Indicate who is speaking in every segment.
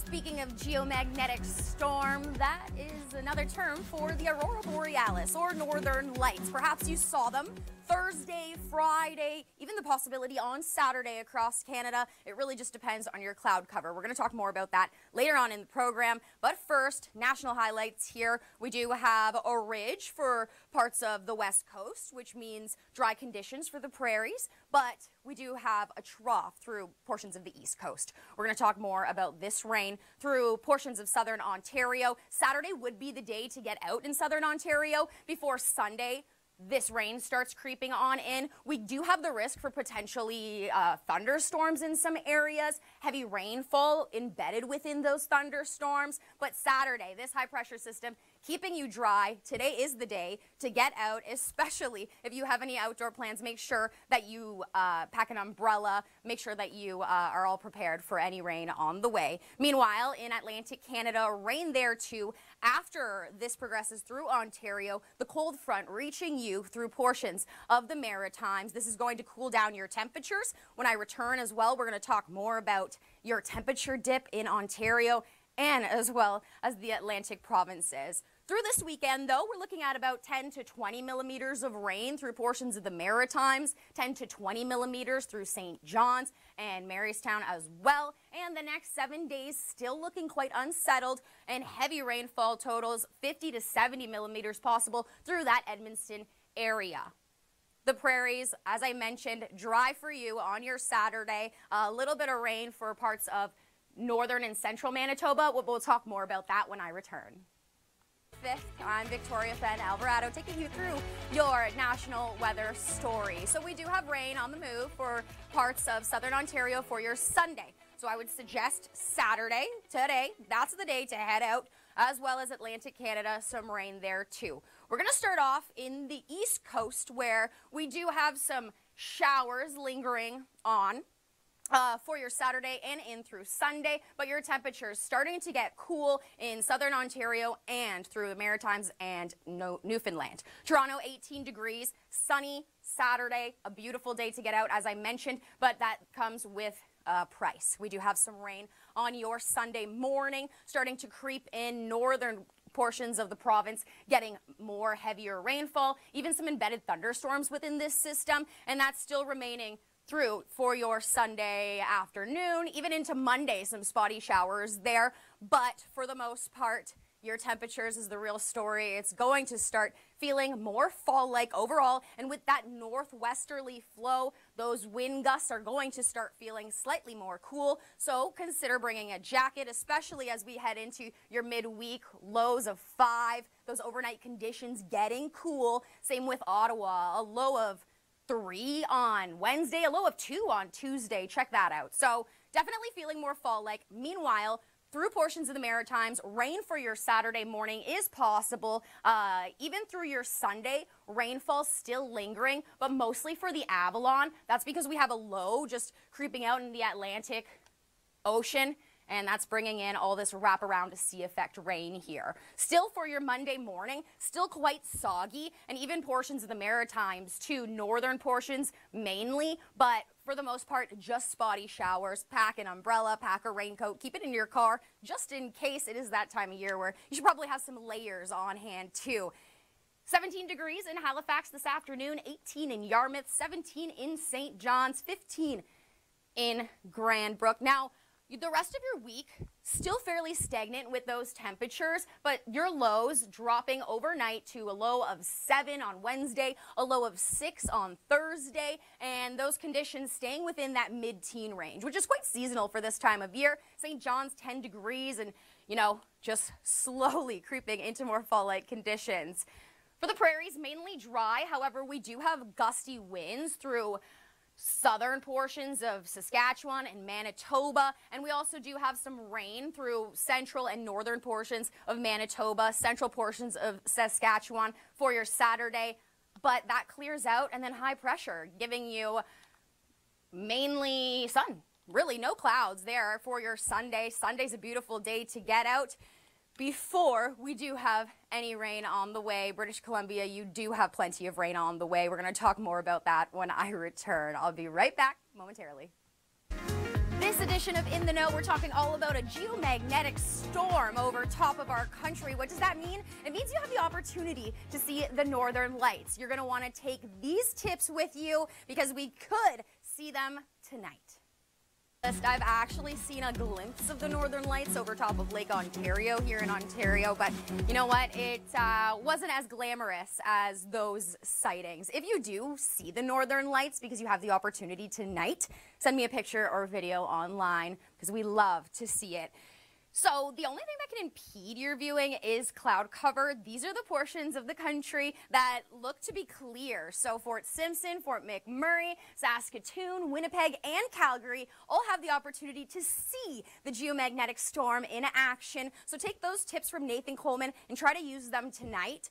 Speaker 1: Speaking of geomagnetic storm, that is another term for the aurora borealis or northern lights. Perhaps you saw them Thursday, Friday, even the possibility on Saturday across Canada. It really just depends on your cloud cover. We're going to talk more about that later on in the program. But first, national highlights here. We do have a ridge for parts of the west coast, which means dry conditions for the prairies. But we do have a trough through portions of the east coast. We're going to talk more about this rain through portions of southern Ontario. Saturday would be the day to get out in southern Ontario before Sunday. This rain starts creeping on in. We do have the risk for potentially thunderstorms in some areas, heavy rainfall embedded within those thunderstorms. But Saturday, this high pressure system keeping you dry. Today is the day to get out, especially if you have any outdoor plans. Make sure that you pack an umbrella. Make sure that you are all prepared for any rain on the way. Meanwhile, in Atlantic Canada, rain there too. After this progresses through Ontario, the cold front reaching you through portions of the Maritimes. This is going to cool down your temperatures. When I return as well, we're going to talk more about your temperature dip in Ontario and as well as the Atlantic provinces. Through this weekend, though, we're looking at about 10 to 20 millimeters of rain through portions of the Maritimes, 10 to 20 millimeters through St. John's and Marystown as well. And the next 7 days still looking quite unsettled, and heavy rainfall totals 50 to 70 millimeters possible through that Edmundston area. The prairies, as I mentioned, dry for you on your Saturday. A little bit of rain for parts of northern and central Manitoba. We'll talk more about that when I return. I'm Victoria Fenn, Alvarado, taking you through your national weather story. So we do have rain on the move for parts of southern Ontario for your Sunday. So I would suggest Saturday, today, that's the day to head out, as well as Atlantic Canada, some rain there too. We're going to start off in the east coast where we do have some showers lingering on for your Saturday and in through Sunday, but your temperatures starting to get cool in southern Ontario and through the Maritimes and Newfoundland. Toronto, 18 degrees, sunny Saturday, a beautiful day to get out, as I mentioned, but that comes with price. We do have some rain on your Sunday morning, starting to creep in northern portions of the province, getting more heavier rainfall, even some embedded thunderstorms within this system, and that's still remaining through for your Sunday afternoon, even into Monday, some spotty showers there. But for the most part, your temperatures is the real story. It's going to start feeling more fall-like overall, and with that northwesterly flow, those wind gusts are going to start feeling slightly more cool. So consider bringing a jacket, especially as we head into your midweek lows of 5. Those overnight conditions getting cool. Same with Ottawa, a low of 3 on Wednesday, a low of 2 on Tuesday. Check that out. So definitely feeling more fall-like. Meanwhile, through portions of the Maritimes, rain for your Saturday morning is possible. Even through your Sunday, rainfall still lingering, but mostly for the Avalon. That's because we have a low just creeping out in the Atlantic Ocean, and that's bringing in all this wraparound sea effect rain here. Still for your Monday morning, still quite soggy, and even portions of the Maritimes too, northern portions mainly, but for the most part, just spotty showers. Pack an umbrella, pack a raincoat, keep it in your car, just in case it is that time of year where you should probably have some layers on hand too. 17 degrees in Halifax this afternoon, 18 in Yarmouth, 17 in St. John's, 15 in Grand Brook. Now, the rest of your week, still fairly stagnant with those temperatures, but your lows dropping overnight to a low of 7 on Wednesday, a low of 6 on Thursday, and those conditions staying within that mid-teen range, which is quite seasonal for this time of year. St. John's, 10 degrees, and, you know, just slowly creeping into more fall-like conditions. For the prairies, mainly dry. However, we do have gusty winds through southern portions of Saskatchewan and Manitoba, and we also do have some rain through central and northern portions of Manitoba, central portions of Saskatchewan for your Saturday, but that clears out, and then high pressure giving you mainly sun. Really no clouds there for your Sunday. Sunday's a beautiful day to get out before we do have any rain on the way. British Columbia, you do have plenty of rain on the way. We're going to talk more about that when I return. I'll be right back momentarily. This edition of In the Know, we're talking all about a geomagnetic storm over top of our country. What does that mean? It means you have the opportunity to see the northern lights. You're going to want to take these tips with you because we could see them tonight. I've actually seen a glimpse of the northern lights over top of Lake Ontario here in Ontario, but you know what? It wasn't as glamorous as those sightings. If you do see the northern lights because you have the opportunity tonight, send me a picture or video online because we love to see it. So the only thing that can impede your viewing is cloud cover. These are the portions of the country that look to be clear. So Fort Simpson, Fort McMurray, Saskatoon, Winnipeg, and Calgary all have the opportunity to see the geomagnetic storm in action. So take those tips from Nathan Coleman and try to use them tonight.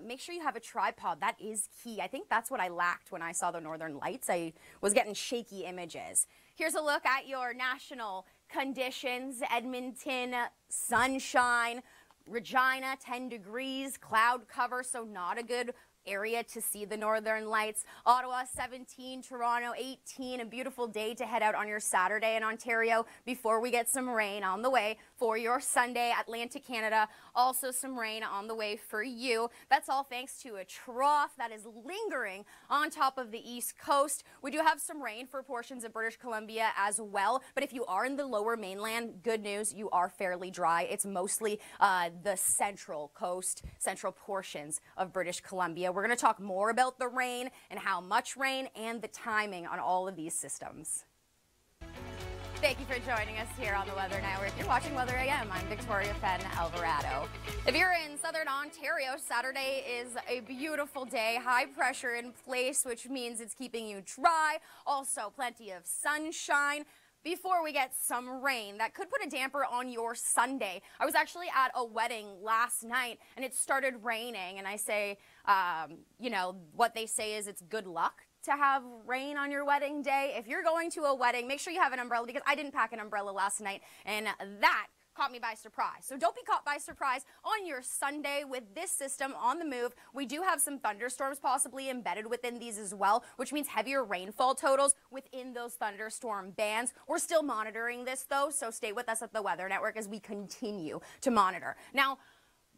Speaker 1: Make sure you have a tripod. That is key. I think that's what I lacked when I saw the northern lights. I was getting shaky images. Here's a look at your national conditions. Edmonton, sunshine. Regina, 10 degrees, cloud cover, so not a good area to see the northern lights. Ottawa, 17, Toronto, 18. A beautiful day to head out on your Saturday in Ontario before we get some rain on the way for your Sunday. Atlantic Canada, also some rain on the way for you. That's all thanks to a trough that is lingering on top of the East Coast. We do have some rain for portions of British Columbia as well, but if you are in the lower mainland, good news, you are fairly dry. It's mostly the central coast, central portions of British Columbia. We're going to talk more about the rain and how much rain and the timing on all of these systems. Thank you for joining us here on the Weather Network. You're watching Weather AM. I'm Victoria Fenn, Alvarado. If you're in southern Ontario, Saturday is a beautiful day. High pressure in place, which means it's keeping you dry. Also, plenty of sunshine before we get some rain that could put a damper on your Sunday. I was actually at a wedding last night and it started raining, and I say, you know, what they say is it's good luck to have rain on your wedding day. If you're going to a wedding, make sure you have an umbrella, because I didn't pack an umbrella last night and that caught me by surprise. So don't be caught by surprise on your Sunday with this system on the move. We do have some thunderstorms possibly embedded within these as well, which means heavier rainfall totals within those thunderstorm bands. We're still monitoring this though, so stay with us at the Weather Network as we continue to monitor. Now,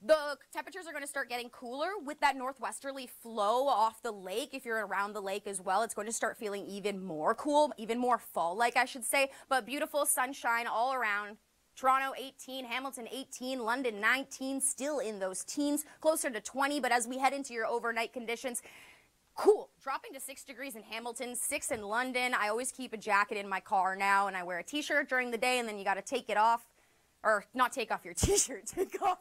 Speaker 1: the temperatures are going to start getting cooler with that northwesterly flow off the lake. If you're around the lake as well, it's going to start feeling even more cool, even more fall-like, I should say. But beautiful sunshine all around. Toronto 18, Hamilton 18, London 19, still in those teens, closer to 20. But as we head into your overnight conditions, cool, dropping to 6 degrees in Hamilton, 6 in London. I always keep a jacket in my car now, and I wear a t-shirt during the day, and then you got to take it off. Or not take off your t-shirt, take off.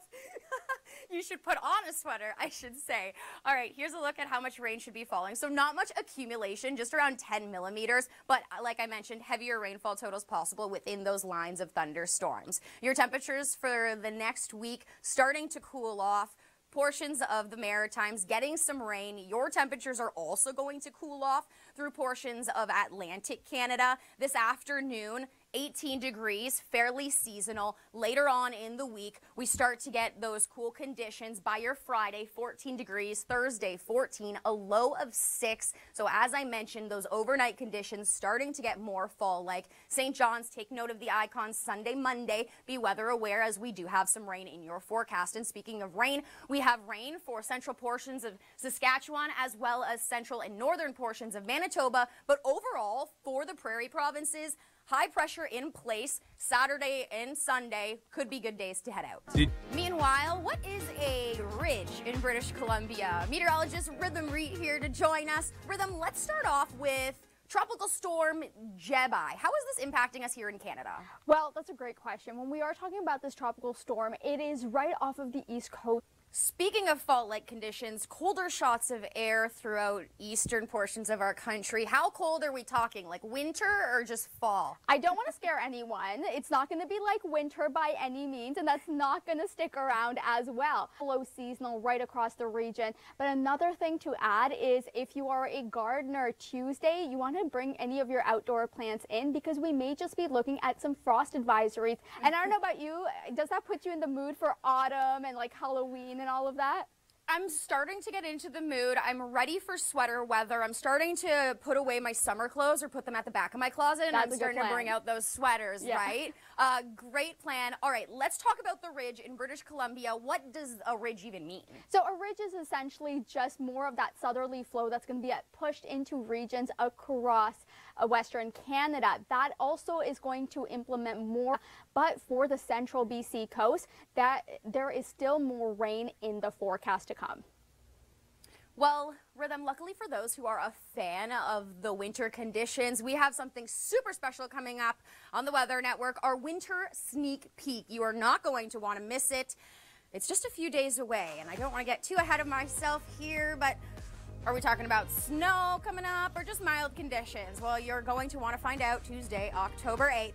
Speaker 1: You should put on a sweater, I should say. All right, here's a look at how much rain should be falling. So not much accumulation, just around 10 millimeters. But like I mentioned, heavier rainfall totals possible within those lines of thunderstorms. Your temperatures for the next week starting to cool off. Portions of the Maritimes getting some rain. Your temperatures are also going to cool off through portions of Atlantic Canada. This afternoon, 18 degrees, fairly seasonal. Later on in the week, we start to get those cool conditions. By your Friday, 14 degrees. Thursday, 14, a low of 6. So as I mentioned, those overnight conditions starting to get more fall-like. St. John's, take note of the icons. Sunday, Monday, be weather aware as we do have some rain in your forecast. And speaking of rain, we have rain for central portions of Saskatchewan as well as central and northern portions of Manitoba. But overall, for the prairie provinces, high pressure in place. Saturday and Sunday could be good days to head out. Meanwhile, what is a ridge in British Columbia? Meteorologist Rhythm Reed here to join us. Rhythm, let's start off with Tropical Storm Jebi. How is this impacting us here in Canada?
Speaker 2: Well, that's a great question. When we are talking about this tropical storm, it is right off of the East Coast.
Speaker 1: Speaking of fault-like conditions, colder shots of air throughout eastern portions of our country. How cold are we talking? Like winter or just fall?
Speaker 2: I don't want to scare anyone. It's not going to be like winter by any means, and that's not going to stick around as well. Low seasonal right across the region. But another thing to add is if you are a gardener Tuesday, you want to bring any of your outdoor plants in because we may just be looking at some frost advisories. And I don't know about you, does that put you in the mood for autumn and like Halloween and all of that?
Speaker 1: I'm starting to get into the mood. I'm ready for sweater weather. I'm starting to put away my summer clothes or put them at the back of my closet, and I'm starting to bring out those sweaters, right? Great plan. All right, let's talk about the ridge in British Columbia. What does a ridge even mean?
Speaker 2: So a ridge is essentially just more of that southerly flow that's going to be pushed into regions across Western Canada. That also is going to implement more, but for the central BC coast, that there is still more rain in the forecast to come.
Speaker 1: Well, Rhythm, luckily for those who are a fan of the winter conditions, we have something super special coming up on the Weather Network, our winter sneak peek. You are not going to want to miss it. It's just a few days away, and I don't want to get too ahead of myself here, but are we talking about snow coming up or just mild conditions? Well, you're going to want to find out Tuesday, October 8th.